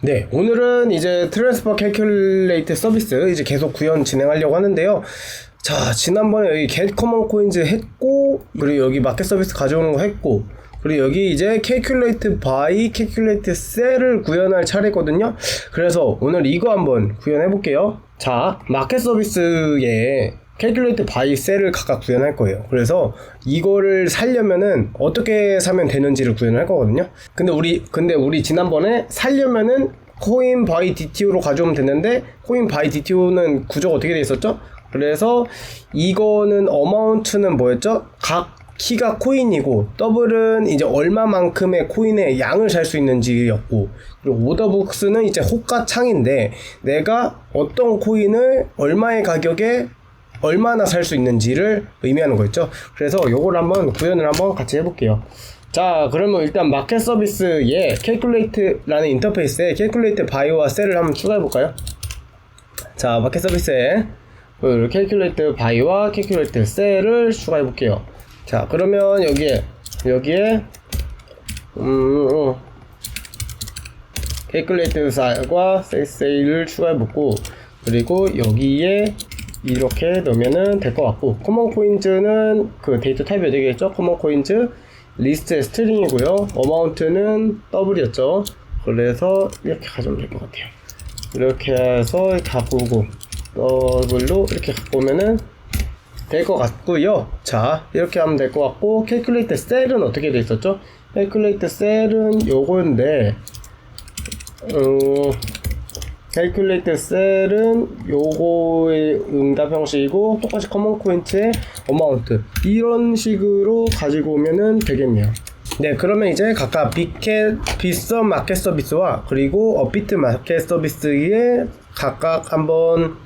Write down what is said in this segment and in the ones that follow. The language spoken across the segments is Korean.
네, 오늘은 이제 트랜스퍼 캘큘레이트 서비스 이제 계속 구현 진행하려고 하는데요. 자, 지난번에 여기 get common coins 했고, 그리고 여기 마켓 서비스 가져오는 거 했고, 그리고 여기 이제 calculate by, calculate sell을 구현할 차례거든요. 그래서 오늘 이거 한번 구현해 볼게요. 자, 마켓 서비스에 calculate by sell을 각각 구현할 거예요. 그래서 이거를 살려면은 어떻게 사면 되는지를 구현할 거거든요. 근데 우리 지난번에 살려면은 coin by DTO로 가져오면 됐는데 coin by DTO는 구조가 어떻게 돼 있었죠? 그래서 이거는 어마운트는 뭐였죠? 각 키가 코인이고 더블은 이제 얼마만큼의 코인의 양을 살 수 있는지였고, 그리고 오더북스는 이제 호가창인데 내가 어떤 코인을 얼마의 가격에 얼마나 살 수 있는지를 의미하는 거였죠. 그래서 요걸 한번 구현을 한번 같이 해볼게요. 자, 그러면 일단 마켓 서비스에 calculate라는 인터페이스에 calculate by와 sell을 한번 추가해볼까요? 자, 마켓 서비스에 calculate by와 calculate sell을 추가해볼게요. 자, 그러면 여기에 calculate sell과 sell을 추가해보고, 그리고 여기에 이렇게 넣으면은 될 것 같고, common coins는 그 데이터 타입이 어떻게 되겠죠? common coins 리스트의 스트링이고요. amount는 더블이었죠. 그래서 이렇게 가져오면 될 것 같아요. 이렇게 해서 바꾸고 더블로 이렇게 갖고 오면은 될 것 같고요. 자, 이렇게 하면 될 것 같고, calculate sell은 어떻게 돼 있었죠? calculate sell은 요건데, calculate sell은 요거의 응답 형식이고 똑같이 common coins의 amount 이런 식으로 가지고 오면은 되겠네요. 네, 그러면 이제 각각 빗썸 마켓 서비스와 그리고 업비트 마켓 서비스에 각각 한번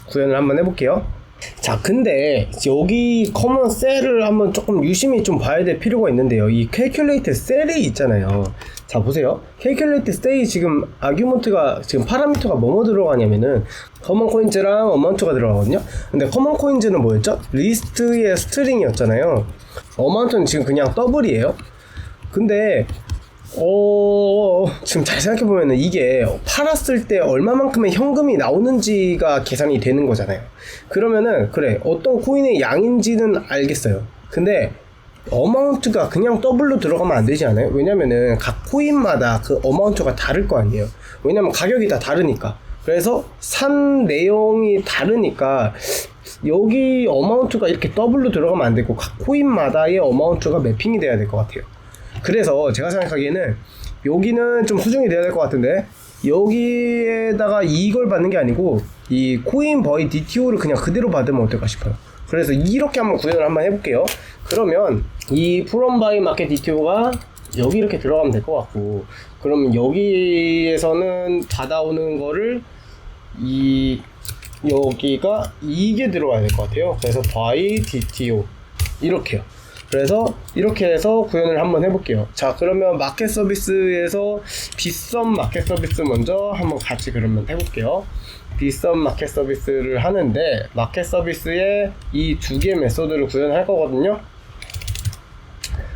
구현을 한번 해볼게요. 자, 근데 여기 커먼 셀을 한번 조금 유심히 좀 봐야 될 필요가 있는데요. 이 calculate 셀이 있잖아요. 자, 보세요. calculate 셀이 지금 아규먼트가 지금 파라미터가 뭐뭐 들어가냐면은 커먼 코인즈랑 어마운트가 들어가거든요. 근데 커먼 코인즈는 뭐였죠? 리스트의 스트링이었잖아요. 어마운트는 지금 그냥 더블이에요. 근데 지금 잘 생각해보면은 이게 팔았을 때 얼마만큼의 현금이 나오는지가 계산이 되는 거잖아요. 그러면은 그래, 어떤 코인의 양인지는 알겠어요. 근데 어마운트가 그냥 더블로 들어가면 안 되지 않아요? 왜냐면은 각 코인마다 그 어마운트가 다를 거 아니에요. 왜냐면 가격이 다 다르니까. 그래서 산 내용이 다르니까 여기 어마운트가 이렇게 더블로 들어가면 안 되고 각 코인마다의 어마운트가 매핑이 돼야 될 것 같아요. 그래서 제가 생각하기에는 여기는 좀 수정이 돼야 될 것 같은데, 여기에다가 이걸 받는 게 아니고 이 코인 버이 DTO를 그냥 그대로 받으면 어떨까 싶어요. 그래서 이렇게 한번 구현을 한번 해볼게요. 그러면 이 from by market DTO가 여기 이렇게 들어가면 될 것 같고, 그러면 여기에서는 받아오는 거를 여기가 이게 들어와야 될 것 같아요. 그래서 by DTO 이렇게요. 그래서 이렇게 해서 구현을 한번 해볼게요. 자, 그러면 마켓 서비스에서 빗썸 마켓 서비스 먼저 한번 같이 그러면 해볼게요. 빗썸 마켓 서비스를 하는데 마켓 서비스에 이 두 개 메소드를 구현할 거거든요.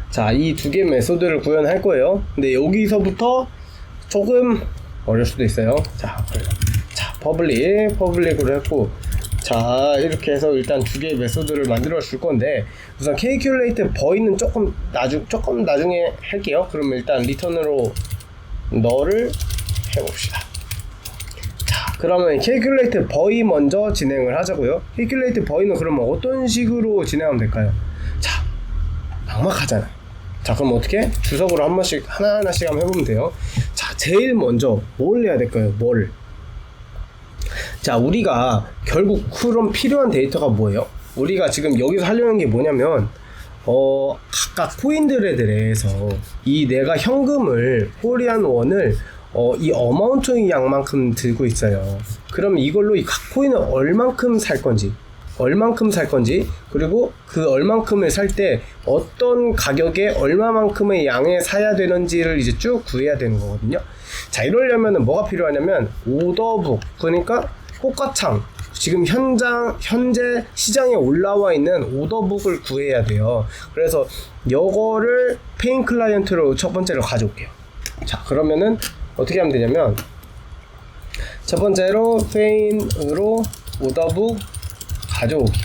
자, 이 두 개 메소드를 구현할 거예요. 근데 여기서부터 조금 어려울 수도 있어요. 자, 퍼블릭으로 했고, 자, 이렇게 해서 일단 두 개의 메소드를 만들어 줄 건데, 우선 calculate by는 조금 나중에 할게요. 그러면 일단 리턴으로 너를 해봅시다. 자, 그러면 calculate by 먼저 진행을 하자고요. calculate by는 그러면 어떤 식으로 진행하면 될까요? 자, 막막하잖아요. 자, 그럼 어떻게? 주석으로 한 번씩 하나하나씩 한번 해보면 돼요. 자, 제일 먼저 뭘 해야 될까요? 뭘? 자, 우리가 결국 그럼 필요한 데이터가 뭐예요? 우리가 지금 여기서 하려는 게 뭐냐면 각각 코인들에 대해서 이 내가 현금을 코리안 원을 이 어마운트의 양만큼 들고 있어요. 그럼 이걸로 이 각 코인을 얼만큼 살 건지, 그리고 그 얼만큼을 살 때 어떤 가격에 얼마만큼의 양에 사야 되는지를 이제 쭉 구해야 되는 거거든요. 자, 이러려면은 뭐가 필요하냐면 오더북, 그러니까 호가창, 지금 현재 시장에 올라와 있는 오더북을 구해야 돼요. 그래서 요거를 페인 클라이언트로 첫 번째로 가져올게요. 자, 그러면은 어떻게 하면 되냐면 첫 번째로 페인으로 오더북 가져오기.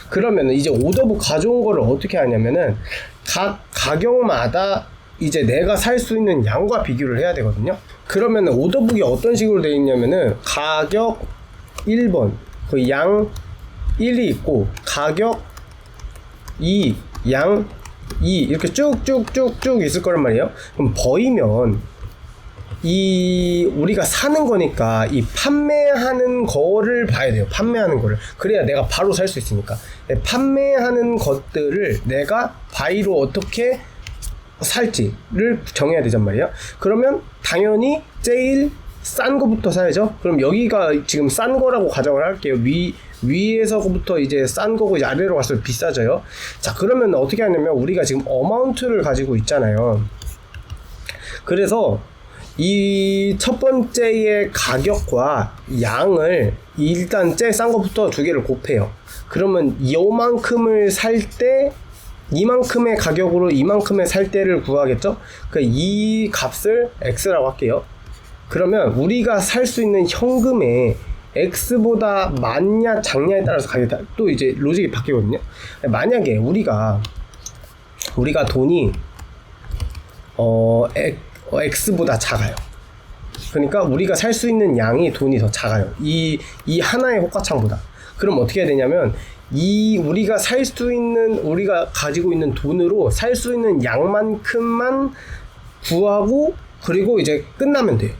그러면 이제 오더북 가져온 거를 어떻게 하냐면은 각 가격마다 이제 내가 살 수 있는 양과 비교를 해야 되거든요. 그러면 오더북이 어떤 식으로 되어 있냐면은 가격 1번 그 양 1이 있고 가격 2 양 2 이렇게 쭉쭉쭉쭉 있을 거란 말이에요. 그럼 버이면 이 우리가 사는 거니까 이 판매하는 거를 봐야 돼요. 판매하는 거를. 그래야 내가 바로 살 수 있으니까. 판매하는 것들을 내가 바이로 어떻게 살지를 정해야 되단 말이에요. 그러면 당연히 제일 싼 거부터 사야죠. 그럼 여기가 지금 싼 거라고 가정을 할게요. 위에서부터 이제 싼 거고 이제 아래로 갈수록 비싸져요. 자, 그러면 어떻게 하냐면 우리가 지금 어마운트를 가지고 있잖아요. 그래서 이 첫 번째의 가격과 양을 일단 제일 싼 거부터 두 개를 곱해요. 그러면 요만큼을 살 때 이만큼의 가격으로 이만큼의 살 때를 구하겠죠? 이 값을 x라고 할게요. 그러면 우리가 살 수 있는 현금의 x보다 많냐 작냐에 따라서 가격이 또 이제 로직이 바뀌거든요. 만약에 우리가 돈이 x보다 작아요. 그러니까 우리가 살 수 있는 양이 돈이 더 작아요. 이 하나의 호가창보다. 그럼 어떻게 해야 되냐면 우리가 가지고 있는 돈으로 살 수 있는 양만큼만 구하고 그리고 이제 끝나면 돼요.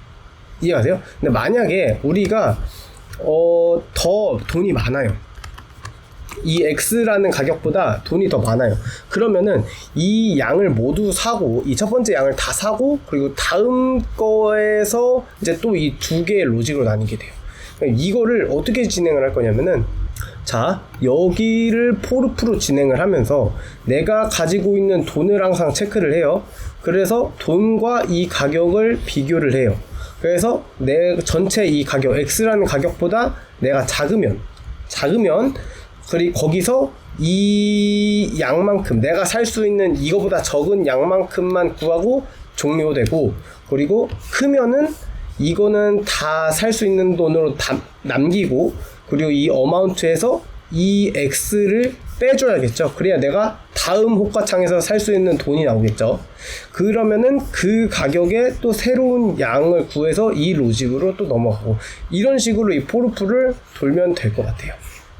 이해가세요? 근데 만약에 우리가 더 돈이 많아요. 이 X라는 가격보다 돈이 더 많아요. 그러면은 이 양을 모두 사고 이 첫 번째 양을 다 사고 그리고 다음 거에서 이제 또 이 두 개의 로직으로 나뉘게 돼요. 이거를 어떻게 진행을 할 거냐면은 자, 여기를 포르프로 진행을 하면서 내가 가지고 있는 돈을 항상 체크를 해요. 그래서 돈과 이 가격을 비교를 해요. 그래서 내 전체 이 가격 X라는 가격보다 내가 작으면 그리고 거기서 이 양만큼 내가 살 수 있는 이거보다 적은 양만큼만 구하고 종료되고, 그리고 크면은 이거는 다 살 수 있는 돈으로 다 남기고, 그리고 이 어마운트에서 이 X를 빼줘야겠죠. 그래야 내가 다음 호가창에서 살 수 있는 돈이 나오겠죠. 그러면은 그 가격에 또 새로운 양을 구해서 이 로직으로 또 넘어가고, 이런 식으로 이 포르프를 돌면 될 것 같아요.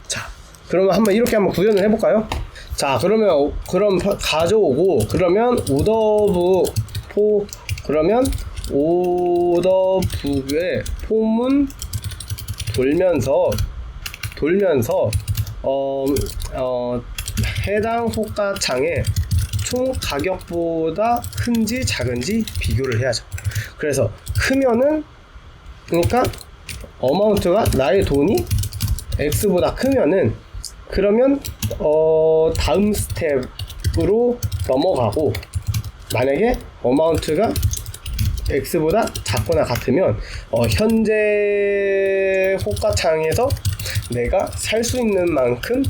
자, 그러면 한번 구현을 해볼까요? 자, 그럼 가져오고, 그러면 그러면 오더북의 폼은 돌면서 해당 호가창의 총 가격보다 큰지 작은지 비교를 해야죠. 그래서 크면은, 그러니까 어마운트가 나의 돈이 X보다 크면은, 그러면 다음 스텝으로 넘어가고, 만약에 어마운트가 X보다 작거나 같으면 현재 호가창에서 내가 살 수 있는 만큼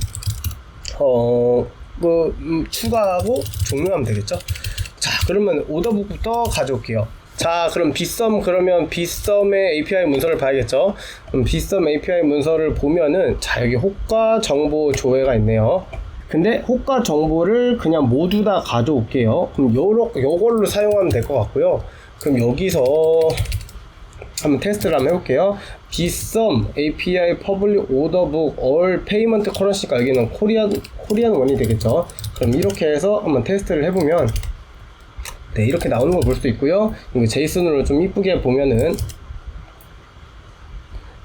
추가하고 종료하면 되겠죠. 자, 그러면 오더북부터 가져올게요. 자, 그럼 빗썸의 API 문서를 봐야겠죠. 그럼 빗썸 API 문서를 보면은, 자, 여기 호가 정보 조회가 있네요. 근데 호가 정보를 그냥 모두 다 가져올게요. 그럼 요걸로 사용하면 될 것 같고요. 그럼 여기서 한번 테스트를 한번 해볼게요. 빗썸 API Public Orderbook All Payment Currency가 여기는 코리안 원이 되겠죠. 그럼 이렇게 해서 한번 테스트를 해보면, 네, 이렇게 나오는 걸 볼 수 있고요. 이거 제이슨으로 좀 이쁘게 보면은,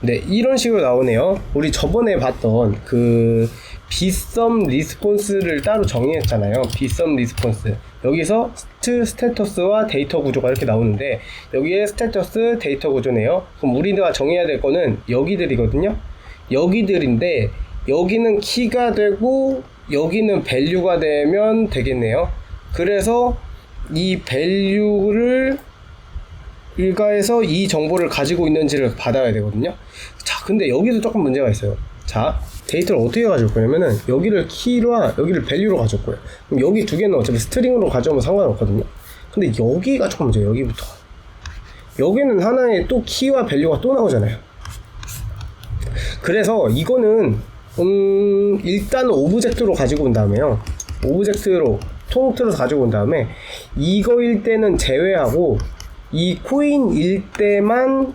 네, 이런 식으로 나오네요. 우리 저번에 봤던 그 빗썸 리스폰스를 따로 정의했잖아요. 빗썸 리스폰스. 여기서 스테터스와 데이터 구조가 이렇게 나오는데, 여기에 스테터스 데이터 구조네요. 그럼 우리가 정해야 될 거는 여기들이거든요. 여기들인데, 여기는 키가 되고 여기는 밸류가 되면 되겠네요. 그래서 이 밸류를 일가해서 이 정보를 가지고 있는지를 받아야 되거든요. 자, 근데 여기도 조금 문제가 있어요. 자, 데이터를 어떻게 가져올 거냐면은, 여기를 키와 여기를 밸류로 가져올 거예요. 그럼 여기 두 개는 어차피 스트링으로 가져오면 상관없거든요. 근데 여기가 조금 문제예요. 여기부터 여기는 하나의 또 키와 밸류가 또 나오잖아요. 그래서 이거는 일단 오브젝트로 가지고 온 다음에요. 오브젝트로 통틀어서 가지고 온 다음에 이거일 때는 제외하고 이 코인일 때만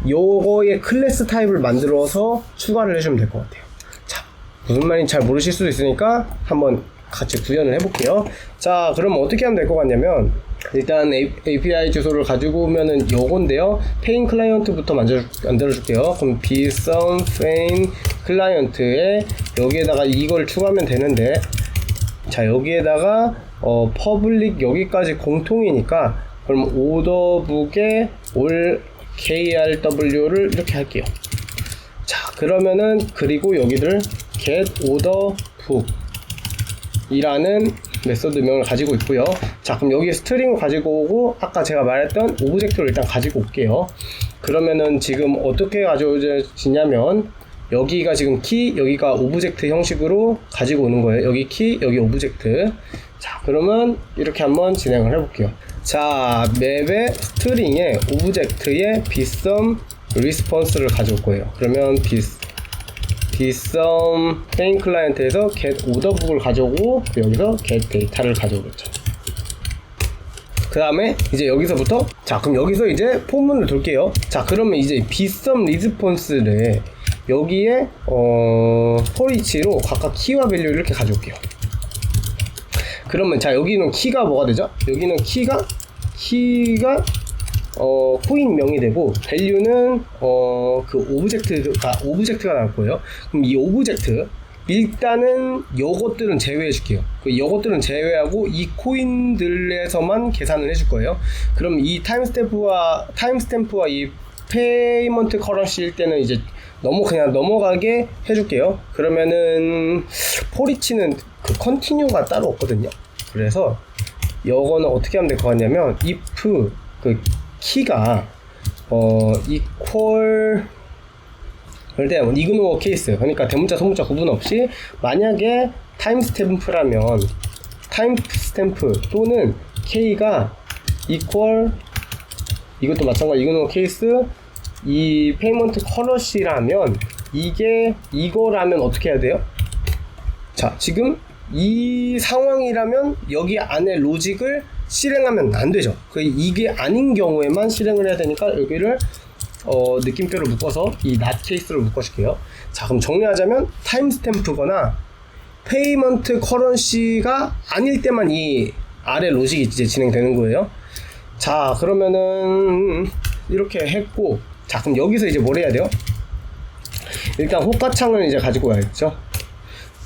요거의 클래스 타입을 만들어서 추가를 해주면 될 것 같아요. 자, 무슨 말인지 잘 모르실 수도 있으니까 한번 같이 구현을 해볼게요. 자, 그럼 어떻게 하면 될 것 같냐면 일단 API 주소를 가지고 오면은 요건데요. 페인 클라이언트부터 만들어줄게요. 그럼 bsome 페인 클라이언트에 여기에다가 이걸 추가하면 되는데, 자, 여기에다가 퍼블릭 여기까지 공통이니까 그럼 orderbook에 all krw를 이렇게 할게요. 자, 그러면은 그리고 여기를 get orderbook 이라는 메서드명을 가지고 있고요. 자, 그럼 여기 스트링을 가지고 오고 아까 제가 말했던 오브젝트를 일단 가지고 올게요. 그러면은 지금 어떻게 가져오지냐면 여기가 지금 키, 여기가 오브젝트 형식으로 가지고 오는 거예요. 여기 키, 여기 오브젝트. 자, 그러면 이렇게 한번 진행을 해볼게요. 자, 맵의 스트링에 오브젝트의 bsome response를 가져올 거예요. 그러면 bsome main 클라이언트에서 get orderbook을 가져오고 여기서 get data를 가져오겠죠. 그 다음에 이제 여기서부터, 자, 그럼 여기서 이제 포문을 돌게요. 자, 그러면 이제 bsome response를 여기에 for each로 각각 키와 밸류를 이렇게 가져올게요. 그러면 자, 여기는 키가 뭐가 되죠? 여기는 키가 코인명이 되고 밸류는 오브젝트가 나올 거예요. 그럼 이 오브젝트 일단은 요것들은 제외해 줄게요. 요것들은 제외하고 이 코인들에서만 계산을 해줄 거예요. 그럼 이 타임스탬프와 이 페이먼트 커런시일 때는 이제 그냥 넘어가게 해줄게요. 그러면은 포리치는 컨티뉴가 따로 없거든요. 그래서 요거는 어떻게 하면 될 것 같냐면 if 키가 equal 그럴 때 이그노어 케이스, 그러니까 대문자 소문자 구분 없이 만약에 타임스탬프라면 타임스탬프 또는 k가 equal 이것도 마찬가지 이그노어 케이스 이 페이먼트 커런시라면 이거라면 어떻게 해야 돼요? 자, 지금 이 상황이라면 여기 안에 로직을 실행하면 안 되죠. 이게 아닌 경우에만 실행을 해야 되니까 여기를 느낌표를 묶어서 이 not 케이스로 묶어줄게요. 자, 그럼 정리하자면 타임스탬프거나 페이먼트 커런시가 아닐 때만 이 아래 로직이 이제 진행되는 거예요. 자, 그러면은 이렇게 했고, 자, 그럼 여기서 이제 뭘 해야 돼요? 일단 호가창을 이제 가지고 와야겠죠.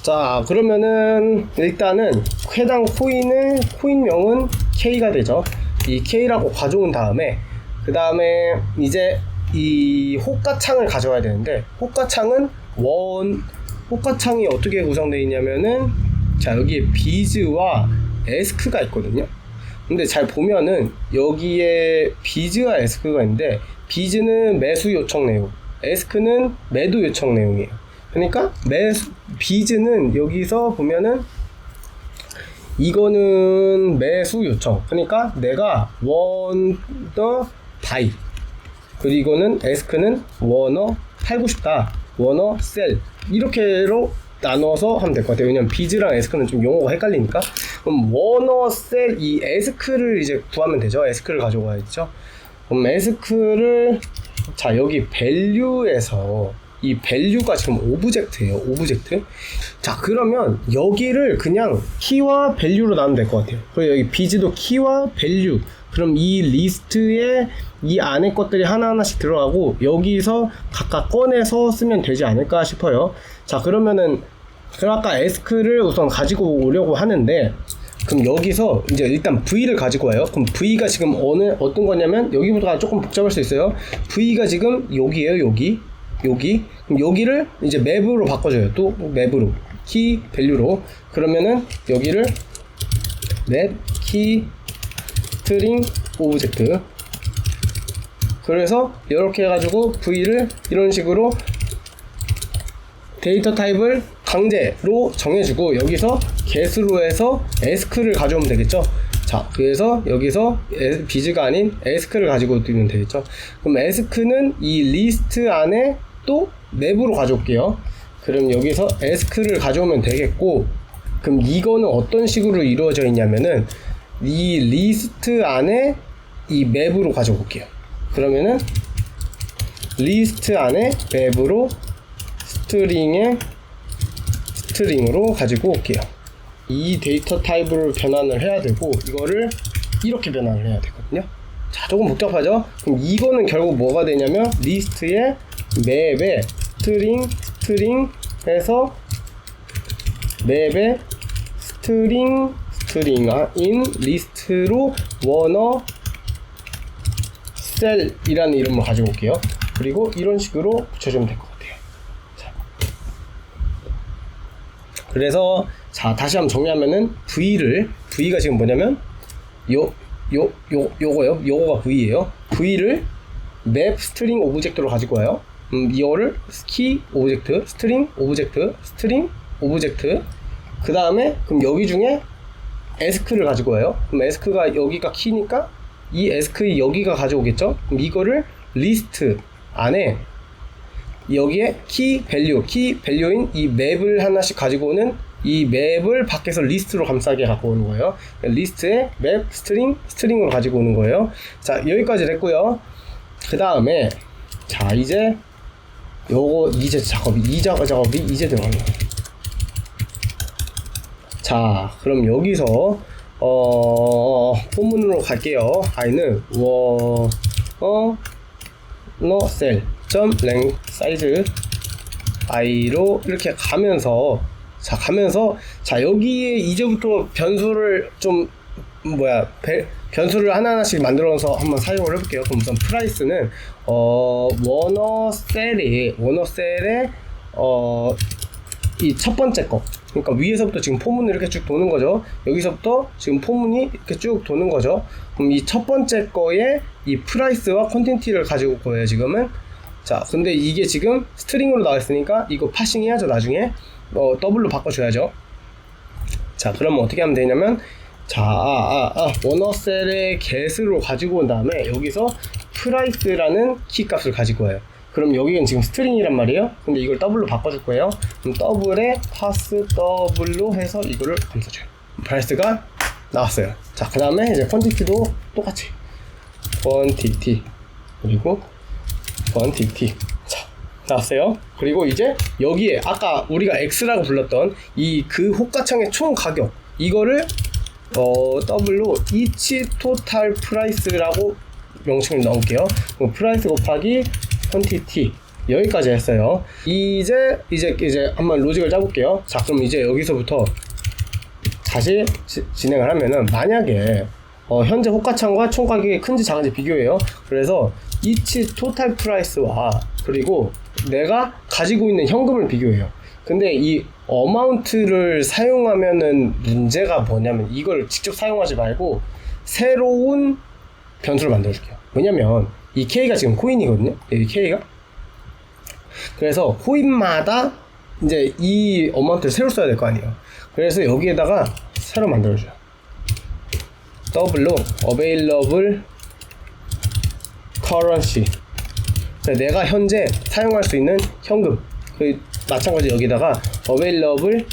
자, 그러면은 일단은 해당 코인명은 K가 되죠. 이 K라고 가져온 다음에 그 다음에 이제 이 호가창을 가져와야 되는데 호가창이 어떻게 구성되어 있냐면은 자, 여기에 비즈와 에스크가 있거든요. 근데 잘 보면은 여기에 비즈와 에스크가 있는데 비즈는 매수 요청 내용, 에스크는 매도 요청 내용이에요. 그러니까 비즈는 여기서 보면은 이거는 매수 요청, 그러니까 내가 want the buy, 그리고 이거는 에스크는 wanna 팔고 싶다, wanna sell, 이렇게로 나눠서 하면 될 것 같아요. 왜냐면 비즈랑 에스크는 좀 용어가 헷갈리니까. 그럼 wanna sell 이 에스크를 이제 구하면 되죠. 에스크를 가지고 와야죠. 그럼 에스크를 자, 여기 밸류에서 이 밸류가 지금 오브젝트예요. 오브젝트. 자, 그러면 여기를 그냥 키와 밸류로 나누면 될 것 같아요. 그리고 여기 비즈도 키와 밸류. 그럼 이 리스트에 이 안에 것들이 하나하나씩 들어가고 여기서 각각 꺼내서 쓰면 되지 않을까 싶어요. 자, 그러면은 아까 에스크를 우선 가지고 오려고 하는데, 그럼 여기서 이제 일단 V를 가지고 와요. 그럼 V가 지금 어떤 거냐면 여기부터가 조금 복잡할 수 있어요. V가 지금 여기에요. 여기. 그럼 여기를 이제 맵으로 바꿔줘요. 또 맵으로 키 밸류로. 그러면은 여기를 맵 키 스트링 오브젝트. 그래서 이렇게 해가지고 V를 이런 식으로 데이터 타입을 강제로 정해주고 여기서 get로 해서 ask를 가져오면 되겠죠. 자, 그래서 여기서 비즈가 아닌 ask를 가지고 오면 되겠죠. 그럼 ask는 이 리스트 안에 맵도 맵으로 가져올게요. 그럼 여기서 ask를 가져오면 되겠고, 그럼 이거는 어떤 식으로 이루어져 있냐면은 이 리스트 안에 이 맵으로 가져올게요. 그러면은 리스트 안에 맵으로 스트링으로 가지고 올게요. 이 데이터 타입을 변환을 해야 되고, 이거를 이렇게 변환을 해야 되거든요. 자, 조금 복잡하죠? 그럼 이거는 결국 뭐가 되냐면 리스트에 맵에 스트링 해서 맵에 스트링 인 리스트로 워너 셀이라는 이름을 가지고 올게요. 그리고 이런 식으로 붙여주면 될 것 같아요. 자. 그래서 자, 다시 한번 정리하면은 V가 지금 뭐냐면 요거가 V예요. V를 맵 스트링 오브젝트로 가지고 와요. 이거를 키 오브젝트, 스트링 오브젝트. 그 다음에 그럼 여기 중에 ask를 가지고 와요. 그럼 ask가 여기가 키니까 이 ask 여기가 가져오겠죠. 그럼 이거를 리스트 안에 여기에 키 밸류인 이 맵을 하나씩 가지고 오는, 이 맵을 밖에서 리스트로 감싸게 갖고 오는 거예요. 리스트에 맵 스트링으로 가지고 오는 거예요. 자, 여기까지 됐고요. 그 다음에 자, 이제 요거 이제 작업이 이제 들어가는 거예요. 자, 그럼 여기서 본문으로 갈게요. i는 셀.length size i로 이렇게 가면서 자, 여기에 이제부터 변수를 변수를 하나하나씩 만들어서 한번 사용을 해볼게요. 그럼 우선 프라이스는 워너셀에 이 첫 번째 거, 그러니까 위에서부터 지금 포문이 이렇게 쭉 도는 거죠. 여기서부터 지금 포문이 이렇게 쭉 도는 거죠. 그럼 이 첫 번째 거에 이 프라이스와 콘텐티를 가지고 올 거예요, 지금은. 자, 근데 이게 지금 스트링으로 나와 있으니까 이거 파싱 해야죠, 나중에. 더블로 바꿔줘야죠. 자, 그러면 어떻게 하면 되냐면, 자, 워너셀의 get으로 가지고 온 다음에 여기서 price라는 키 값을 가지고 와요. 그럼 여기는 지금 스트링이란 말이에요. 근데 이걸 더블로 바꿔줄 거예요. 그럼 더블에 pass 더블로 해서 이거를 감싸줘요. price가 나왔어요. 자, 그 다음에 이제 quantity도 똑같이 quantity 그리고 quantity. 자, 나왔어요. 그리고 이제 여기에 아까 우리가 x라고 불렀던 그 호가창의 총 가격, 이거를 더블로 each total price라고 명칭을 넣을게요. price 곱하기 quantity, 여기까지 했어요. 이제 한번 로직을 짜볼게요. 자, 그럼 이제 여기서부터 다시 진행을 하면은, 만약에 현재 호가창과 총 가격이 큰지 작은지 비교해요. 그래서 each total price와 그리고 내가 가지고 있는 현금을 비교해요. 근데 이 어마운트를 사용하면은 문제가 뭐냐면, 이걸 직접 사용하지 말고 새로운 변수를 만들어줄게요. 왜냐면 이 K가 지금 코인이거든요. 이 K가. 그래서 코인마다 이제 이 어마운트를 새로 써야 될 거 아니에요. 그래서 여기에다가 새로 만들어줘요. 더블로 available currency, 내가 현재 사용할 수 있는 현금, 마찬가지 여기다가 available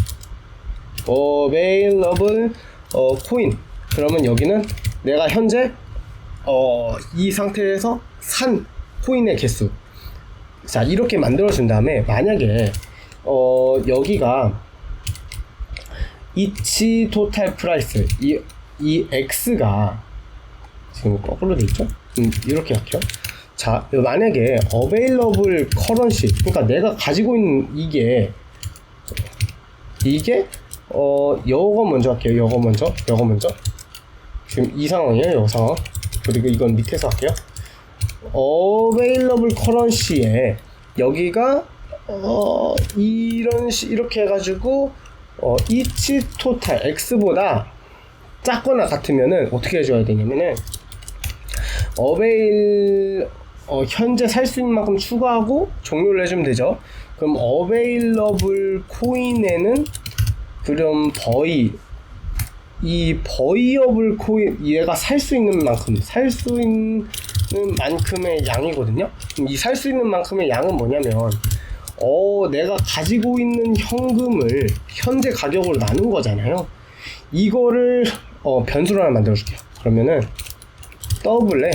coin. 그러면 여기는 내가 현재 이 상태에서 산 코인의 개수. 자, 이렇게 만들어 준 다음에, 만약에 여기가 each total price, 이 x가 지금 거꾸로 돼 있죠? 이렇게 할게요. 자, 만약에 available currency, 그러니까 내가 가지고 있는 이게 요거 먼저 할게요. 요거 먼저. 지금 이 상황이에요, 요 상황. 그리고 이건 밑에서 할게요. available currency에 여기가 이렇게 해가지고 each total x보다 작거나 같으면은 어떻게 해줘야 되냐면은 현재 살 수 있는 만큼 추가하고 종료를 해주면 되죠. 그럼 available coin에는 그럼 이 버이어블 코인, 얘가 살 수 있는 만큼, 살 수 만큼의 양이거든요. 이 살 수 있는 만큼의 양은 뭐냐면 내가 가지고 있는 현금을 현재 가격으로 나눈 거잖아요. 이거를 변수로 하나 만들어 줄게요. 그러면은 더블에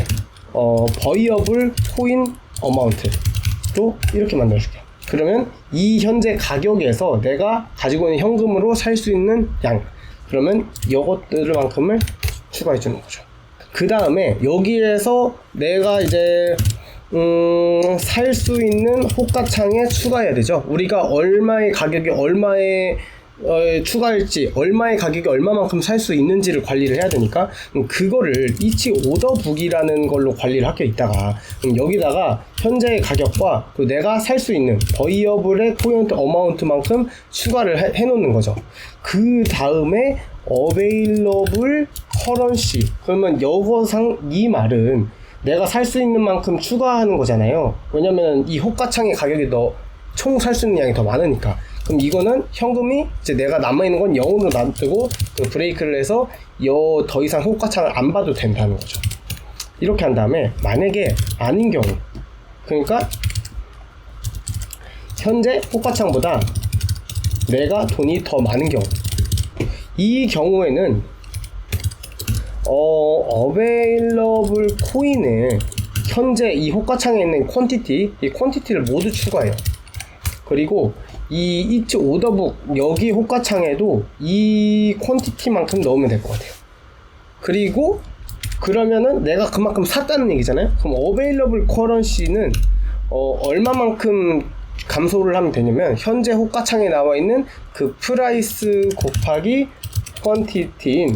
버이어블 코인 어마운트로 이렇게 만들어 줄게요. 그러면 이 현재 가격에서 내가 가지고 있는 현금으로 살 수 있는 양, 그러면 이것들만큼을 추가해 주는 거죠. 그 다음에 여기에서 내가 이제 살 수 있는 호가창에 추가해야 되죠. 우리가 얼마의 가격이 얼마에 추가할지, 얼마의 가격이 얼마만큼 살 수 있는지를 관리를 해야 되니까 그거를 이치 오더북이라는 걸로 관리를 하게 있다가 여기다가 현재의 가격과 그 내가 살 수 있는 버이어블의 코인 어마운트만큼 추가를 해놓는 거죠. 그 다음에 어베일러블 커런시, 그러면 여거상 이 말은 내가 살 수 있는 만큼 추가하는 거잖아요. 왜냐면 이 호가창의 가격이 총 살 수 있는 양이 더 많으니까. 그럼 이거는 현금이 이제 내가 남아있는 건 0으로 놔두고 브레이크를 해서 더 이상 호가창을 안 봐도 된다는 거죠. 이렇게 한 다음에 만약에 아닌 경우, 그러니까 현재 호가창보다 내가 돈이 더 많은 경우, 이 경우에는 어베일러블 코인에 현재 이 호가창에 있는 이 퀀티티를 모두 추가해요. 그리고 이 이치 오더북 여기 호가창에도 이 퀀티티만큼 넣으면 될 것 같아요. 그리고 그러면은 내가 그만큼 샀다는 얘기잖아요. 그럼 어베일러블 커런시는 얼마만큼 감소를 하면 되냐면 현재 호가창에 나와 있는 그 프라이스 곱하기 퀀티티인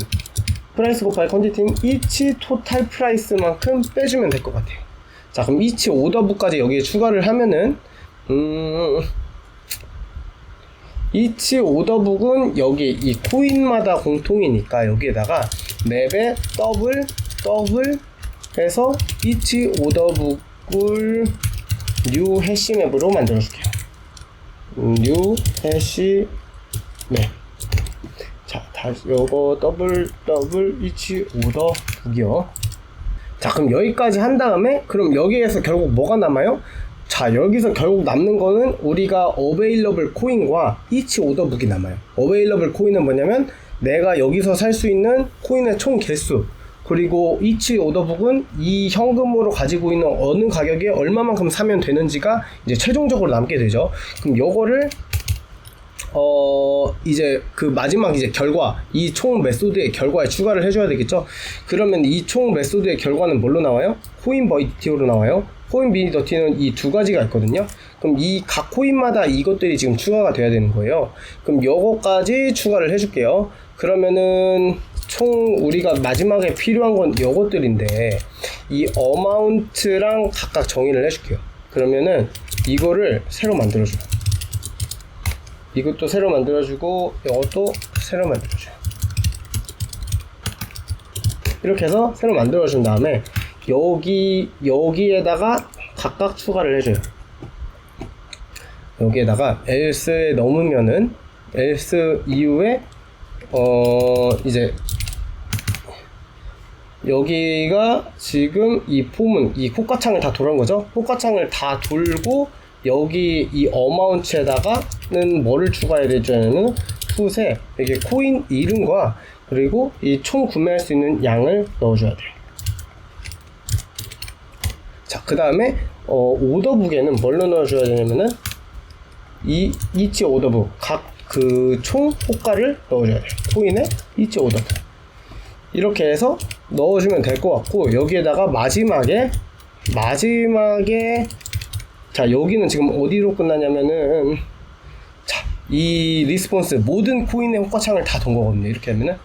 이치 토탈 프라이스만큼 빼주면 될 것 같아요. 자, 그럼 이치 오더북까지 여기에 추가를 하면은 이치 오더북은 여기 이 코인마다 공통이니까 여기에다가 맵에 더블 해서 이치 오더북을 뉴 해시 맵으로 만들어 줄게요. 뉴 해시 맵. 자, 다시 요거 더블 이치 오더북이요. 자, 그럼 여기까지 한 다음에 그럼 여기에서 결국 뭐가 남아요? 자, 여기서 결국 남는 거는 우리가 어베일러블 코인과 이치 오더북이 남아요. 어베일러블 코인은 뭐냐면 내가 여기서 살 수 있는 코인의 총 개수, 그리고 이치 오더북은 이 현금으로 가지고 있는 어느 가격에 얼마만큼 사면 되는지가 이제 최종적으로 남게 되죠. 그럼 요거를 이제 그 마지막 이제 결과, 이 총 메소드의 결과에 추가를 해줘야 되겠죠. 그러면 이 총 메소드의 결과는 뭘로 나와요? 코인 버티오로 나와요. 코인 비니 더티는 이 두 가지가 있거든요. 그럼 이 각 코인마다 이것들이 지금 추가가 돼야 되는 거예요. 그럼 요거까지 추가를 해줄게요. 그러면은 총 우리가 마지막에 필요한 건 요것들인데 이 어마운트랑 각각 정의를 해줄게요. 그러면은 이거를 새로 만들어줘요. 이것도 새로 만들어주고 이것도 새로 만들어줘요. 이렇게 해서 새로 만들어준 다음에 여기에다가 각각 추가를 해줘요. 여기에다가 else에 넣으면은 else 이후에 이제 여기가 지금 이 폼은 이 호가창을 다 돌아온 거죠. 호가창을 다 돌고 여기 이 어마운트에다가는 뭐를 추가해야 되냐면 풋에 이게 코인 이름과 그리고 이 총 구매할 수 있는 양을 넣어줘야 돼요. 자, 그 다음에 오더북에는 뭘로 넣어줘야 되냐면은 이치 오더북 각 그 총 호가를 넣어줘야 돼요. 코인에 이치 오더북 이렇게 해서 넣어주면 될 것 같고, 여기에다가 마지막에 자, 여기는 지금 어디로 끝나냐면은 자, 이 리스폰스 모든 코인의 호가창을 다 돈 거거든요. 이렇게 하면은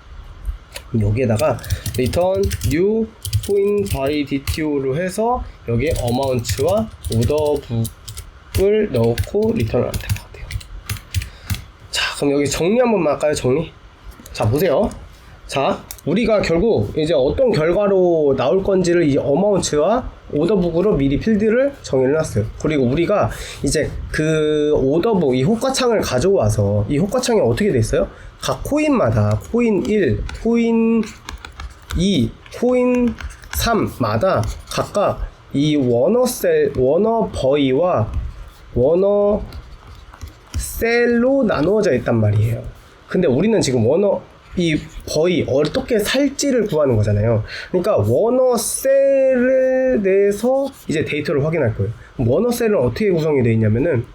여기에다가 return new coin by DTO로 해서 여기에 어마운트와 오더북을 넣고 리턴을 하면 될 것 같아요. 자, 그럼 여기 정리 한번 할까요? 정리. 자, 보세요. 자, 우리가 결국 이제 어떤 결과로 나올 건지를 이 어마운트와 오더북으로 미리 필드를 정의를 해놨어요. 그리고 우리가 이제 그 오더북 이 호가창을 가져와서 이 호가창이 어떻게 돼 있어요? 각 코인마다 코인 1, 코인 2, 코인 3마다 각각 이 워너버이와 워너셀로 나누어져 있단 말이에요. 근데 우리는 지금 이 버이 어떻게 살지를 구하는 거잖아요. 그러니까 워너셀을 내서 이제 데이터를 확인할 거예요. 워너셀은 어떻게 구성이 되어 있냐면은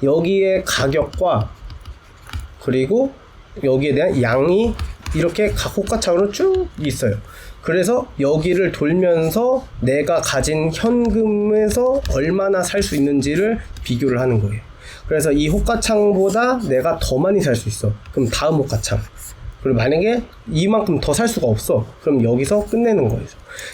여기에 가격과 그리고 여기에 대한 양이 이렇게 각 호가창으로 쭉 있어요. 그래서 여기를 돌면서 내가 가진 현금에서 얼마나 살 수 있는지를 비교를 하는 거예요. 그래서 이 호가창보다 내가 더 많이 살 수 있어. 그럼 다음 호가창. 그리고 만약에 이만큼 더 살 수가 없어. 그럼 여기서 끝내는 거예요.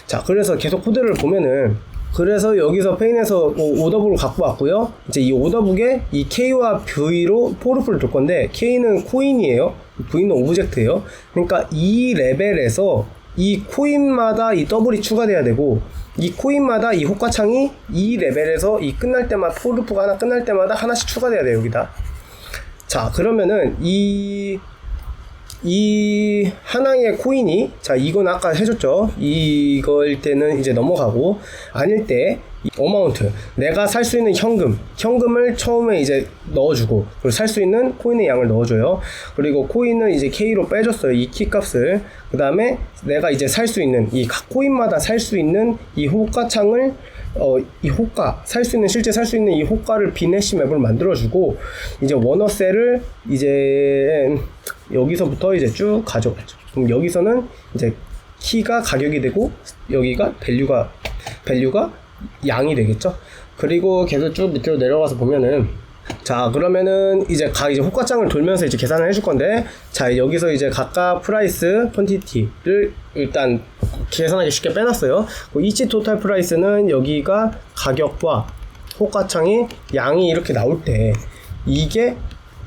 자, 그래서 계속 코드를 보면은 그래서 여기서 페인에서 오더북을 갖고 왔고요. 이제 이 오더북에 이 K와 V로 포르프를 둘 건데 K는 코인이에요. V는 오브젝트예요. 그러니까 이 레벨에서 이 코인마다 이 더블이 추가돼야 되고 이 코인마다 이 호가창이 이 레벨에서 이 끝날 때마다 포르프가 하나 끝날 때마다 하나씩 추가돼야 돼요. 여기다. 자, 그러면은 이 하나의 코인이, 자, 이건 아까 해줬죠. 이거일 때는 이제 넘어가고, 아닐 때, 어마운트, 내가 살 수 있는 현금을 처음에 이제 넣어주고, 그리고 살 수 있는 코인의 양을 넣어줘요. 그리고 코인은 이제 K로 빼줬어요. 이 키 값을. 그 다음에 내가 이제 살 수 있는, 이 각 코인마다 살 수 있는 이 호가창을 이 호가, 실제 살 수 있는 이 호가를 비내시 맵을 만들어주고, 이제 워너셀을 이제 여기서부터 이제 쭉 가져가죠. 그럼 여기서는 이제 키가 가격이 되고, 여기가 밸류가 양이 되겠죠. 그리고 계속 쭉 밑으로 내려가서 보면은, 자, 그러면은 이제 호가창을 돌면서 이제 계산을 해줄 건데, 자, 여기서 이제 각각 프라이스, 퀀티티를 일단 계산하기 쉽게 빼놨어요. 이치 토탈 프라이스는 여기가 가격과 호가창이 양이 이렇게 나올 때 이게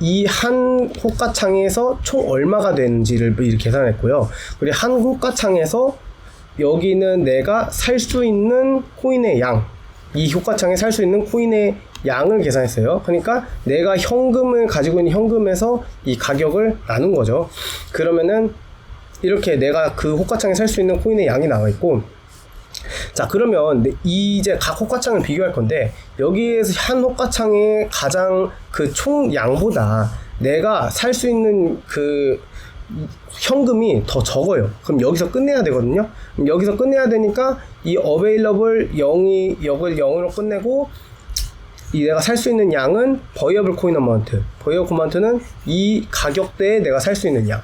이 한 호가창에서 총 얼마가 되는지를 이렇게 계산했고요. 그리고 한 호가창에서 여기는 내가 살 수 있는 코인의 양, 이 호가창에 살 수 있는 코인의 양을 계산했어요. 그러니까 내가 현금을 가지고 있는 현금에서 이 가격을 나눈 거죠. 그러면은 이렇게 내가 그 호가창에 살 수 있는 코인의 양이 나와 있고, 자, 그러면 이제 각 호가창을 비교할 건데, 여기에서 한 호가창의 가장 그 총 양보다 내가 살 수 있는 그 현금이 더 적어요. 그럼 여기서 끝내야 되거든요. 그럼 여기서 끝내야 되니까 이 available 0을 0으로 끝내고, 이 내가 살 수 있는 양은 버이어블 코인 어마운트. 버이어블 어마운트는 이 가격대에 내가 살 수 있는 양.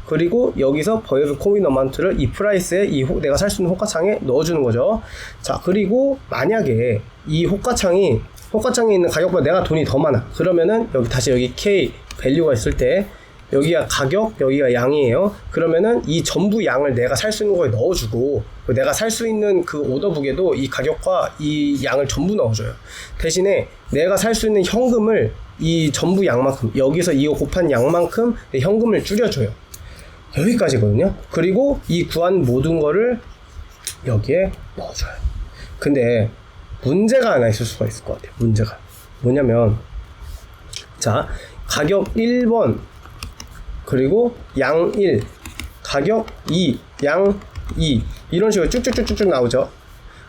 그리고 여기서 버이어블 코인 어마운트를 이 프라이스에 내가 살 수 있는 호가창에 넣어주는 거죠. 자, 그리고 만약에 이 호가창에 있는 가격보다 내가 돈이 더 많아. 그러면은 여기 K 밸류가 있을 때 여기가 가격, 여기가 양이에요. 그러면은 이 전부 양을 내가 살 수 있는 거에 넣어주고, 내가 살 수 있는 그 오더북에도 이 가격과 이 양을 전부 넣어줘요. 대신에 내가 살 수 있는 현금을 이 전부 양만큼, 여기서 이거 곱한 양만큼 현금을 줄여줘요. 여기까지거든요. 그리고 이 구한 모든 거를 여기에 넣어줘요. 근데 문제가 하나 있을 수가 있을 것 같아요. 문제가 뭐냐면, 자, 가격 1번 그리고 양 1, 가격 2, 양 2, 이런 식으로 쭉쭉쭉쭉 나오죠.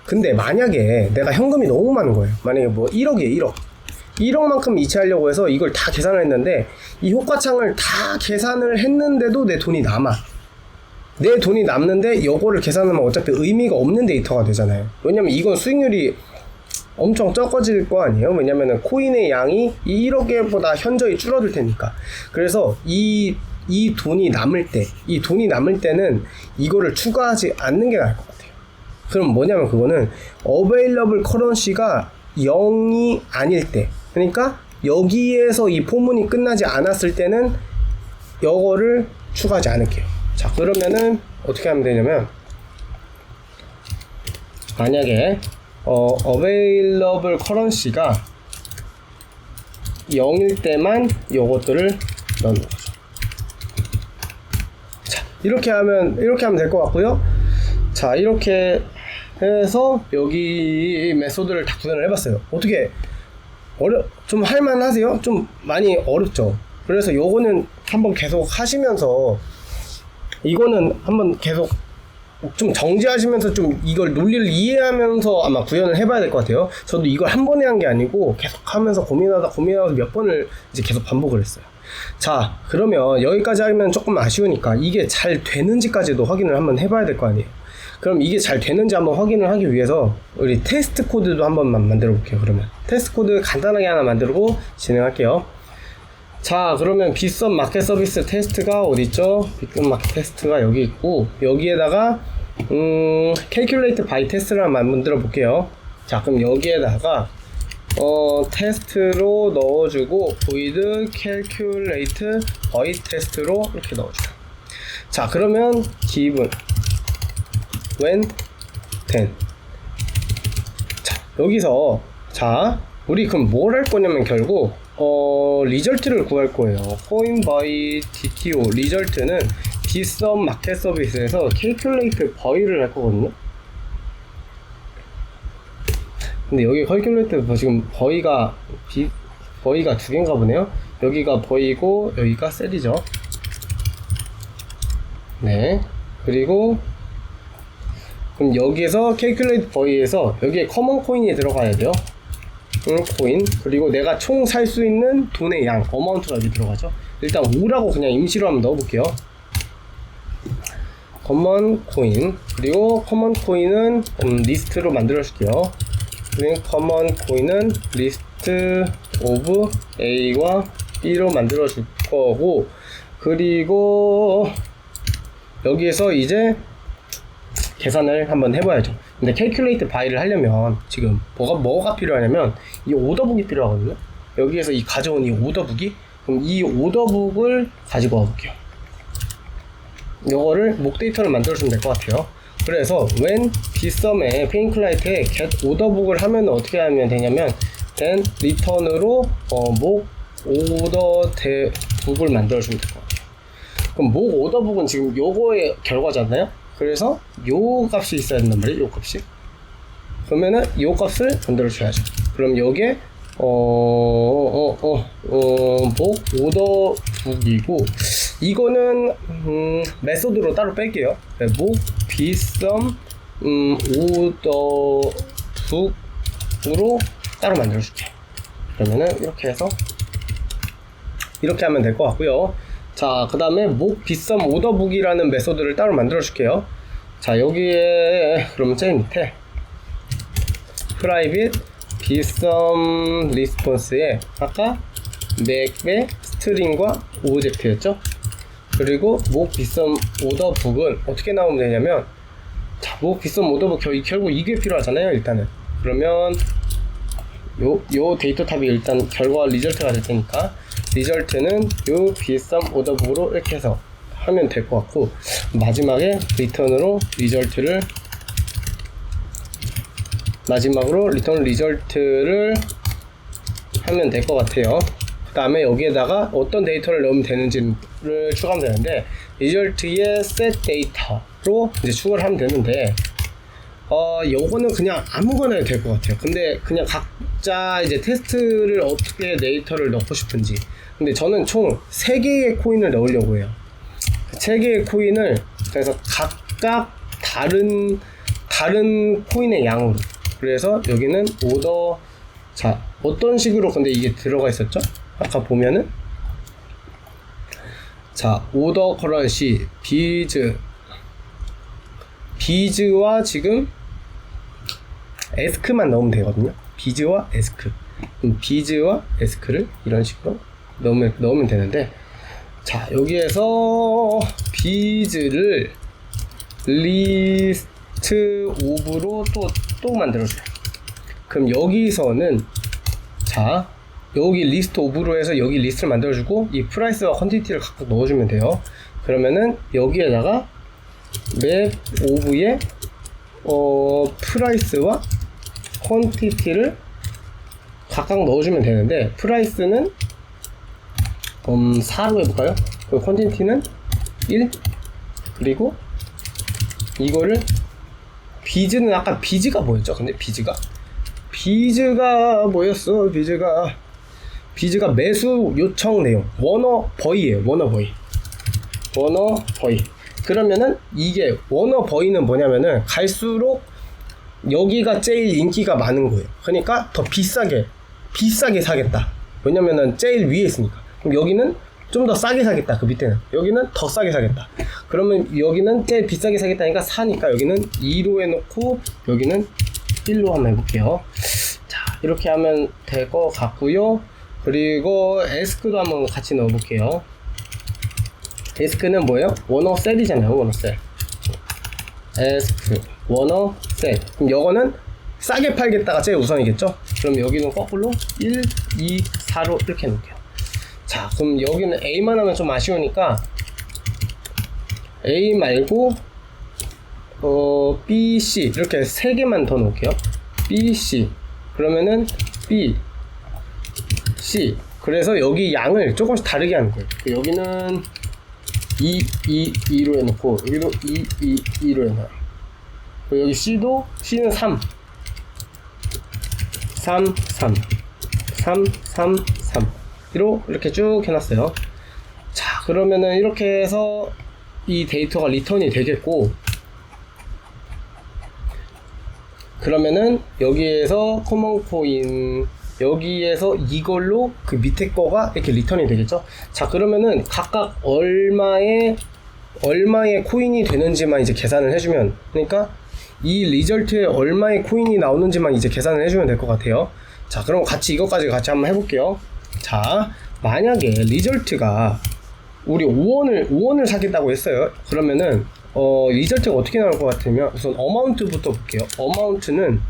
근데 만약에 내가 현금이 너무 많은 거예요. 만약에 뭐 1억이에요. 1억만큼 이체하려고 해서 이걸 다 계산을 했는데, 이 호가창을 다 계산을 했는데도 내 돈이 남아. 내 돈이 남는데 이거를 계산하면 어차피 의미가 없는 데이터가 되잖아요. 왜냐면 이건 수익률이 엄청 적어질 거 아니에요. 왜냐면은 코인의 양이 이 1억에보다 현저히 줄어들 테니까. 그래서 이 돈이 남을 때는 이거를 추가하지 않는 게 나을 것 같아요. 그럼 뭐냐면, 그거는 available currency가 0이 아닐 때, 그러니까 여기에서 이 포문이 끝나지 않았을 때는 이거를 추가하지 않을게요. 자, 그러면은 어떻게 하면 되냐면, 만약에 available currency가 0일 때만 요것들을 넣는 거죠. 자, 이렇게 하면 될 것 같고요. 자, 이렇게 해서 여기 메소드를 다 구현을 해봤어요. 어떻게 좀 할만하세요? 좀 많이 어렵죠. 그래서 요거는 한번 계속 하시면서, 이거는 한번 계속 좀 정지하시면서 좀 이걸 논리를 이해하면서 아마 구현을 해봐야 될 것 같아요. 저도 이걸 한 번에 한 게 아니고 계속 하면서 고민하다 몇 번을 이제 계속 반복을 했어요. 자, 그러면 여기까지 하면 조금 아쉬우니까 이게 잘 되는지까지도 확인을 한번 해봐야 될 거 아니에요. 그럼 이게 잘 되는지 한번 확인을 하기 위해서 우리 테스트 코드도 한번만 만들어 볼게요. 그러면 테스트 코드 간단하게 하나 만들고 진행할게요. 자, 그러면 빗썸 마켓 서비스 테스트가 어디있죠? 빗썸 마켓 테스트가 여기 있고, 여기에다가 calculate by test를 만들어 볼게요. 자, 그럼 여기에다가 테스트로 넣어주고 void calculate by test로 이렇게 넣어줘요. 자, 그러면 given when 10. 자, 여기서 자, 우리 그럼 뭘 할 거냐면 결국 리절트를 구할 거예요. coin by DTO 리절트는 빗썸 마켓 서비스에서 calculate by를 할 거거든요. 근데 여기 calculate 지금 by가 두 개인가 보네요. 여기가 by고 여기가 셀이죠. 네. 그리고 그럼 여기에서 calculate by에서 여기에 common coin이 들어가야 돼요. 코인. 그리고 내가 총 살 수 있는 돈의 양, 어마운트가 여기 들어가죠. 일단 5라고 그냥 임시로 한번 넣어볼게요. common coin. 그리고 common coin은 리스트로 만들어줄게요. 그리고 common coin은 list of A와 B로 만들어줄 거고, 그리고 여기에서 이제 계산을 한번 해봐야죠. 근데 calculate by를 하려면 지금 뭐가 필요하냐면 이 오더북이 필요하거든요. 여기에서 이 가져온 이 오더북이, 그럼 이 오더북을 가지고 와볼게요. 요거를 목 데이터를 만들어주면 될 것 같아요. 그래서 when 빗썸에 페인클라이트에 get 오더북을 하면 어떻게 하면 되냐면 then return으로 목 오더북을 만들어주면 될 것 같아요. 그럼 목 오더북은 지금 요거의 결과잖아요. 그래서 요 값이 있어야 된단 말이에요. 요 값이. 그러면은 요 값을 만들어 줘야죠. 그럼 여기에 목 오더북이고, 이거는 메소드로 따로 뺄게요. 네, 목 빗썸 오더북으로 따로 만들어 줄게요. 그러면은 이렇게 해서 이렇게 하면 될 것 같고요. 자, 그 다음에 목 빗썸 오더북이라는 메소드를 따로 만들어 줄게요. 자, 여기에 그러면 제일 밑에 private 빗썸 리스폰스에 아까 맥의 스트링과 오브젝트였죠. 그리고 목 빗썸 오더북은 어떻게 나오면 되냐면, 자, 목 빗썸 오더북 결국 이게 필요하잖아요. 일단은 그러면 요 데이터 탑이 일단 결과 리절트가 될 테니까 리절트는 요 빗썸 오더북으로 이렇게 해서 하면 될 것 같고, 마지막에 리턴으로 리절트를 리턴 리절트를 하면 될 것 같아요. 그 다음에 여기에다가 어떤 데이터를 넣으면 되는지를 추가하면 되는데, 리절트의 set 데이터로 이제 추가를 하면 되는데, 요거는 그냥 아무거나 해도 될 것 같아요. 근데 그냥 각자 이제 테스트를 어떻게 데이터를 넣고 싶은지. 근데 저는 총 3개의 코인을 넣으려고 해요. 3개의 코인을 그래서 각각 다른 코인의 양으로. 그래서 여기는 오더, 자, 어떤 식으로 근데 이게 들어가 있었죠? 아까 보면은, 자, 오더 커런시 비즈와 지금 에스크만 넣으면 되거든요. 비즈와 에스크. 비즈와 에스크를 이런 식으로 넣으면 되는데, 자, 여기에서 비즈를 리스트 오브로 또 만들어줘요. 그럼 여기서는, 자, 여기 리스트 오브로 해서 여기 리스트를 만들어주고, 이 프라이스와 퀀티티를 각각 넣어주면 돼요. 그러면은 여기에다가 맵 오브에 프라이스와 퀀티티를 각각 넣어주면 되는데, 프라이스는 4로 해볼까요? 그리고 퀀티티는 1. 그리고 이거를 비즈는 아까 비즈가 뭐였죠? 근데 비즈가 뭐였어? 비즈가 매수 요청 내용 워너버이에요. 워너버이. 그러면은 이게 워너버이는 뭐냐면은 갈수록 여기가 제일 인기가 많은 거예요. 그러니까 더 비싸게 사겠다. 왜냐면은 제일 위에 있으니까. 그럼 여기는 좀 더 싸게 사겠다. 그 밑에는. 여기는 더 싸게 사겠다. 그러면 여기는 제일 비싸게 사겠다니까 사니까 여기는 2로 해놓고 여기는 1로 한번 해볼게요. 자, 이렇게 하면 될 것 같고요. 그리고 에스크도 한번 같이 넣어볼게요. 에스크는 뭐예요? 워너셀이잖아요. 워너셀. 에스크 워너셀. 그럼 요거는 싸게 팔겠다가 제일 우선이겠죠? 그럼 여기는 거꾸로 1, 2, 4로 이렇게 놓을게요. 자, 그럼 여기는 A만 하면 좀 아쉬우니까 A 말고 B, C 이렇게 3개만 더 놓을게요. B, C 그러면은 B, C 그래서 여기 양을 조금씩 다르게 하는 거예요. 여기는 2로 해놓고 여기도 2로 해놔요. 여기 C는 3 3로 이렇게 쭉 해놨어요. 자, 그러면은 이렇게 해서 이 데이터가 리턴이 되겠고, 그러면은 여기에서 코먼 코인 여기에서 이걸로 그 밑에 거가 이렇게 리턴이 되겠죠. 자, 그러면은 각각 얼마의 코인이 되는지만 이제 계산을 해주면, 그러니까 이 리절트에 얼마의 코인이 나오는지만 이제 계산을 해주면 될 것 같아요. 자, 그럼 이것까지 같이 한번 해볼게요. 자, 만약에 리절트가 우리 5원을 사겠다고 했어요. 그러면은 리절트가 어떻게 나올 것 같으면 우선 어마운트부터 볼게요. 어마운트는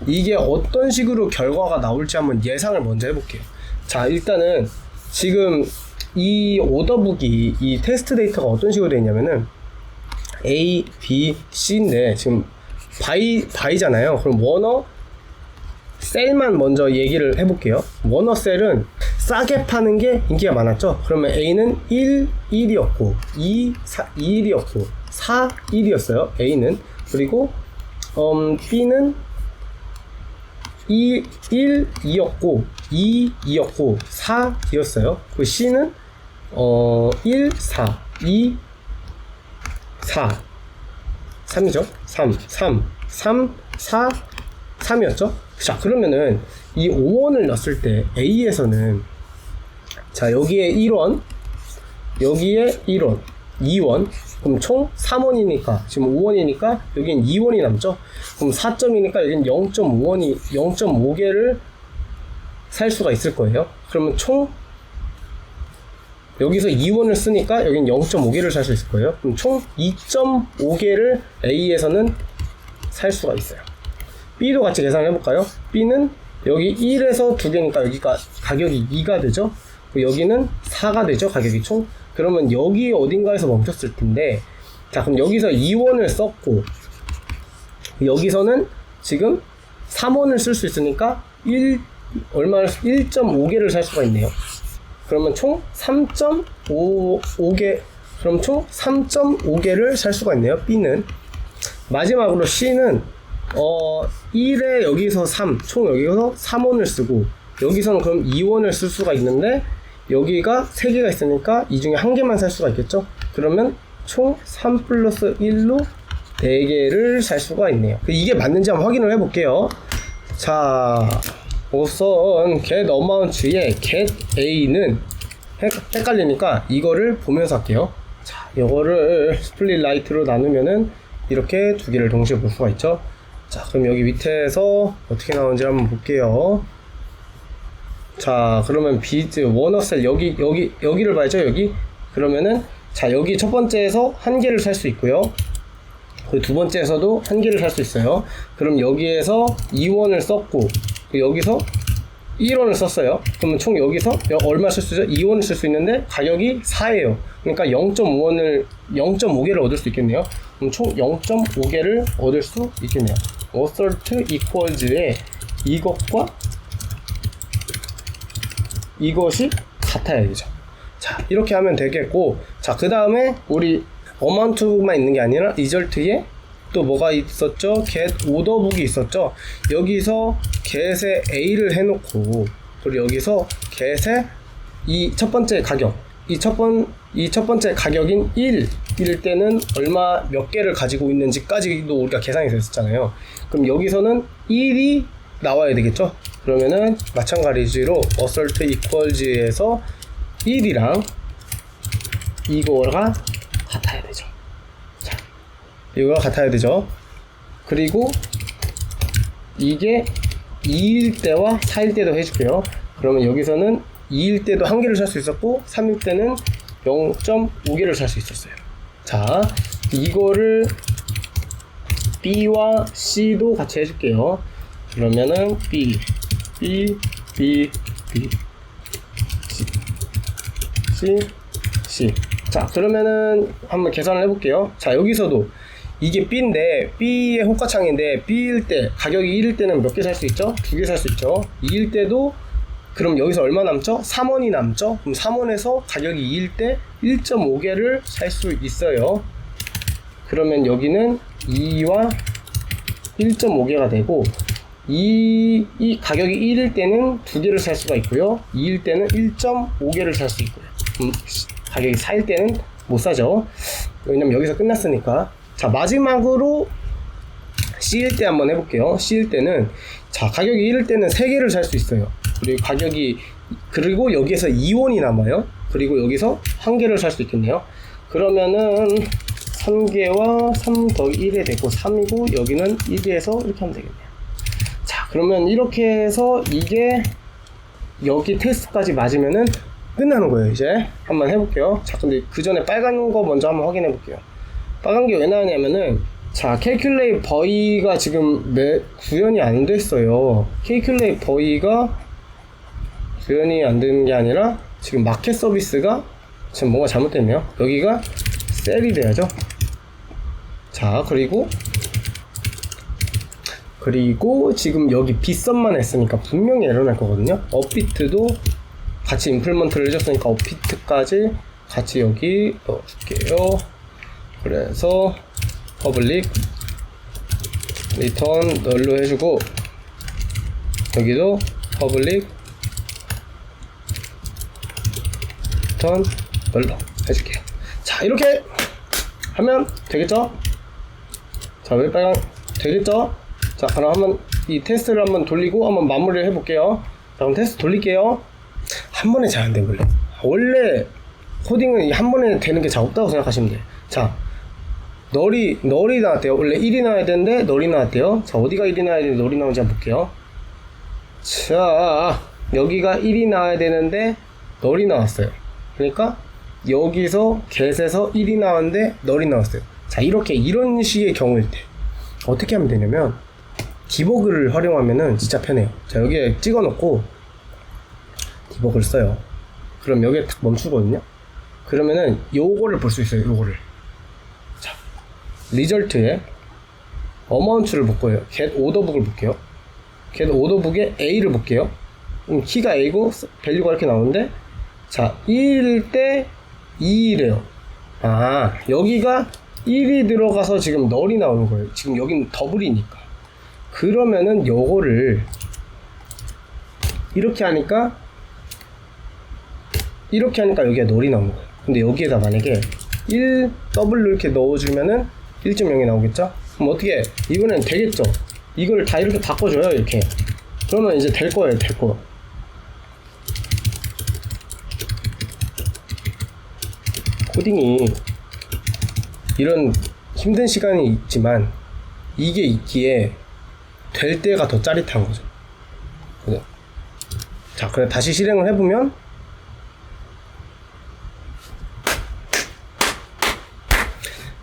이게 어떤 식으로 결과가 나올지 한번 예상을 먼저 해볼게요. 자, 일단은 지금 이 오더북이 이 테스트 데이터가 어떤 식으로 되어 있냐면은 A, B, C인데 지금 바이잖아요. 그럼 워너 셀만 먼저 얘기를 해볼게요. 워너 셀은 싸게 파는 게 인기가 많았죠. 그러면 A는 1이었고 2이었고 4, 1이었어요. A는. 그리고 B는 1이었고 2이었고 4이었어요. 그 C는 1, 4, 2, 4 3이죠. 3, 4, 3이었죠. 자, 그러면은 이 5원을 넣었을 때 A에서는 자, 여기에 1원, 여기에 1원, 2원, 그럼 총 3원이니까 지금 5원이니까 여기는 2원이 남죠. 그럼 4점이니까 여기는 0.5개를 살 수가 있을 거예요. 그러면 총 여기서 2원을 쓰니까 여기는 0.5개를 살 수 있을 거예요. 그럼 총 2.5개를 A에서는 살 수가 있어요. B도 같이 계산을 해볼까요? B는 여기 1에서 2개니까 여기가 가격이 2가 되죠. 여기는 4가 되죠. 가격이 총. 그러면 여기 어딘가에서 멈췄을 텐데, 자, 그럼 여기서 2원을 썼고 여기서는 지금 3원을 쓸 수 있으니까 1.5개를 살 수가 있네요. 그러면 총 3.5개, 그럼 총 3.5개를 살 수가 있네요. B는. 마지막으로 C는 1에 여기서 3, 총 여기서 3원을 쓰고 여기서는 그럼 2원을 쓸 수가 있는데 여기가 3개가 있으니까 이 중에 1개만 살 수가 있겠죠. 그러면 총 3 플러스 1로 4개를 살 수가 있네요. 이게 맞는지 한번 확인을 해볼게요. 자, 우선 get amount의 get A는 헷갈리니까 이거를 보면서 할게요. 자, 이거를 스플릿 라이트로 나누면은 이렇게 두 개를 동시에 볼 수가 있죠. 자, 그럼 여기 밑에서 어떻게 나오는지 한번 볼게요. 자, 그러면 비즈 워너셀 여기를 봐야죠. 여기. 그러면은 자, 여기 첫 번째에서 1개를 살 수 있고요. 그 두 번째에서도 1개를 살 수 있어요. 그럼 여기에서 2원을 썼고 여기서 1원을 썼어요. 그러면 총 여기서 얼마 쓸 수 있죠? 2원을 쓸 수 있는데 가격이 4예요. 그러니까 0.5개를 얻을 수 있겠네요. 그럼 총 0.5개를 얻을 수 있겠네요. assert equals에 이것과 이것이 같아야 되죠. 자, 이렇게 하면 되겠고, 자, 그 다음에 우리 amount만 있는 게 아니라 result에 또 뭐가 있었죠? get orderbook이 있었죠. 여기서 get에 A를 해놓고 그리고 여기서 get에 이 첫 번째 가격 이 첫 번째 가격인 1일 때는 얼마 몇 개를 가지고 있는지까지도 우리가 계산이 됐었잖아요. 그럼 여기서는 1이 나와야 되겠죠? 그러면은 마찬가지로 assault equals에서 1이랑 이거가 같아야 되죠. 자, 이거가 같아야 되죠. 그리고 이게 2일 때와 4일 때도 해줄게요. 그러면 여기서는 2일 때도 1개를 살 수 있었고 3일 때는 0.5개를 살 수 있었어요. 자, 이거를 B와 C도 같이 해줄게요. 그러면은 B, B, B, B, C, C. 자, 그러면은 한번 계산을 해볼게요. 자, 여기서도 이게 B인데 B의 호가창인데 B일 때 가격이 1일 때는 몇 개 살 수 있죠? 2개 살 수 있죠. 2일 때도 그럼 여기서 얼마 남죠? 3원이 남죠? 그럼 3원에서 가격이 2일 때 1.5개를 살 수 있어요. 그러면 여기는 2와 1.5개가 되고 이 가격이 1일 때는 2개를 살 수가 있고요. 2일 때는 1.5개를 살 수 있고요. 가격이 4일 때는 못 사죠. 왜냐면 여기서 끝났으니까. 자, 마지막으로 C일 때 한번 해볼게요. C일 때는 자, 가격이 1일 때는 3개를 살 수 있어요. 그리고 여기에서 2원이 남아요. 그리고 여기서 1개를 살 수 있겠네요. 그러면은 3개와 3 더하기 1에 되고 3이고 여기는 1에서 이렇게 하면 되겠네요. 자, 그러면 이렇게 해서 이게 여기 테스트까지 맞으면은 끝나는 거예요. 이제 한번 해볼게요. 자, 근데 그 전에 빨간 거 먼저 한번 확인해 볼게요. 빨간 게 왜 나왔냐면은 자, calculate boy가 지금 구현이 안 됐어요. calculate boy가 구현이 안 되는 게 아니라 지금 마켓 서비스가 지금 뭔가 잘못됐네요. 여기가 셀이 돼야죠. 자, 그리고 지금 여기 빗썸만 했으니까 분명히 에러 날 거거든요. 업비트도 같이 임플먼트를 해줬으니까 업비트까지 같이 여기 넣어줄게요. 그래서 public return 널로 해주고 여기도 public return 널로 해줄게요. 자, 이렇게 하면 되겠죠? 자, 왜 빨간 되겠죠? 자, 그럼 한번 이 테스트를 한번 돌리고 한번 마무리를 해볼게요. 자, 그럼 테스트 돌릴게요. 한 번에 잘 안 돼, 원래 코딩은 한 번에 되는 게 잘 없다고 생각하시면 돼요. 자, 널이 나왔대요. 원래 1이 나와야 되는데 널이 나왔대요. 자, 어디가 1이 나와야 되는데 널이 나오는지 한번 볼게요. 자, 여기가 1이 나와야 되는데 널이 나왔어요. 그러니까 여기서 get에서 1이 나왔는데 널이 나왔어요. 자, 이런 식의 경우일 때 어떻게 하면 되냐면 디버그를 활용하면은 진짜 편해요. 자, 여기에 찍어 놓고 디버그를 써요. 그럼 여기에 딱 멈추거든요. 그러면은 요거를 볼 수 있어요. 요거를. 자, 리절트에 어마운트를 볼 거예요. get orderbook을 볼게요. get orderbook에 A를 볼게요. 키가 A고 밸류가 이렇게 나오는데 자, 1일 때 2이래요. 아, 여기가 1이 들어가서 지금 널이 나오는 거예요. 지금 여긴 더블이니까. 그러면은 요거를 이렇게 하니까 여기가 널이 나오는 거예요. 근데 여기에다 만약에 1 더블로 이렇게 넣어주면은 1.0이 나오겠죠? 그럼 어떻게 이번엔 되겠죠? 이걸 다 이렇게 바꿔줘요. 이렇게. 그러면 이제 될 거예요. 될 거. 코딩이 이런 힘든 시간이 있지만 이게 있기에 될 때가 더 짜릿한 거죠. 그죠? 자, 그래 다시 실행을 해보면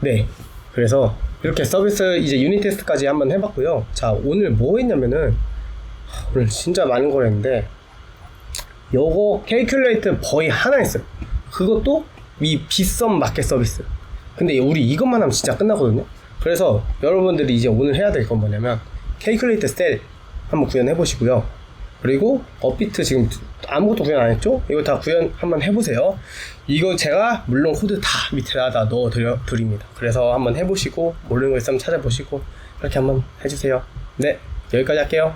네, 그래서 이렇게 서비스 이제 유닛 테스트까지 한번 해봤고요. 자, 오늘 뭐 했냐면은 오늘 진짜 많은 걸 했는데 요거 캘큘레이터 거의 하나 했어요. 그것도 이 빗썸 마켓 서비스. 근데 우리 이것만 하면 진짜 끝나거든요. 그래서 여러분들이 이제 오늘 해야 될 건 뭐냐면 캘큘레이터 셀 한번 구현해 보시고요. 그리고 업비트 지금 아무것도 구현 안 했죠? 이거 다 구현 한번 해보세요. 이거 제가 물론 코드 다 밑에다 넣어 드립니다. 그래서 한번 해보시고 모르는 거 있으면 찾아보시고 그렇게 한번 해주세요. 네, 여기까지 할게요.